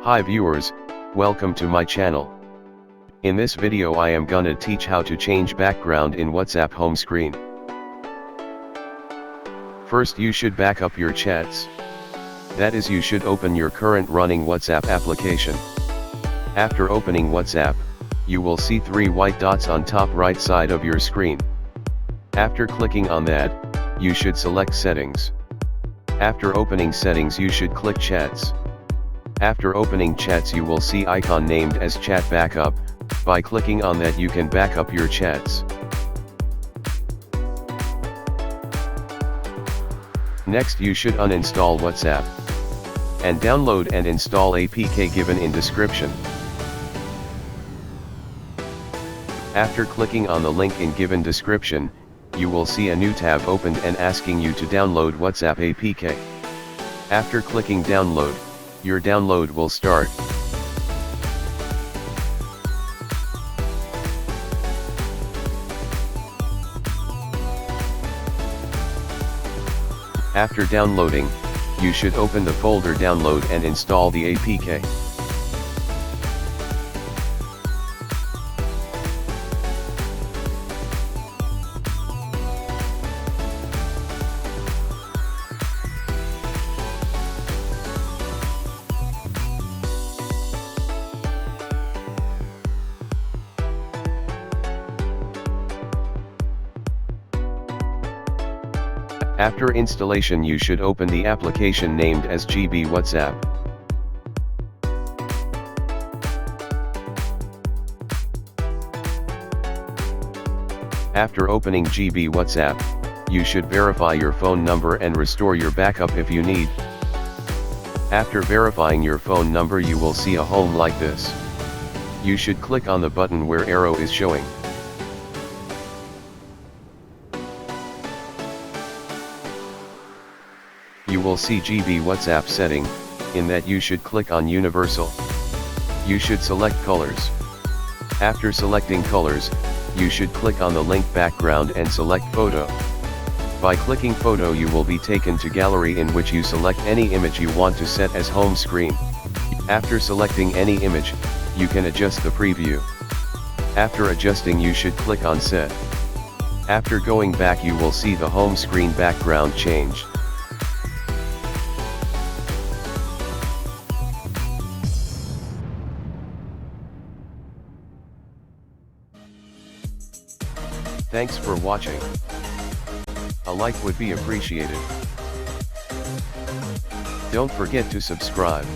Hi viewers, welcome to my channel. In this video I am gonna teach how to change background in WhatsApp home screen. First you should back up your chats. That is, you should open your current running WhatsApp application. After opening WhatsApp, you will see 3 white dots on top right side of your screen. After clicking on that, you should select Settings. After opening Settings you should click Chats. After opening Chats you will see icon named as Chat Backup. By clicking on that you can back up your chats. Next you should uninstall WhatsApp and download and install APK given in description. After clicking on the link in given description, you will see a new tab opened and asking you to download WhatsApp APK. After clicking download, your download will start. After downloading, you should open the folder download and install the APK. After installation you should open the application named as GB WhatsApp. After opening GB WhatsApp, you should verify your phone number and restore your backup if you need. After verifying your phone number you will see a home like this. You should click on the button where arrow is showing. You will see GB WhatsApp setting. In that you should click on Universal. You should select Colors. After selecting Colors, you should click on the link Background and select Photo. By clicking Photo you will be taken to Gallery, in which you select any image you want to set as home screen. After selecting any image, you can adjust the preview. After adjusting you should click on Set. After going back you will see the home screen background changed. Thanks for watching. A like would be appreciated. Don't forget to subscribe.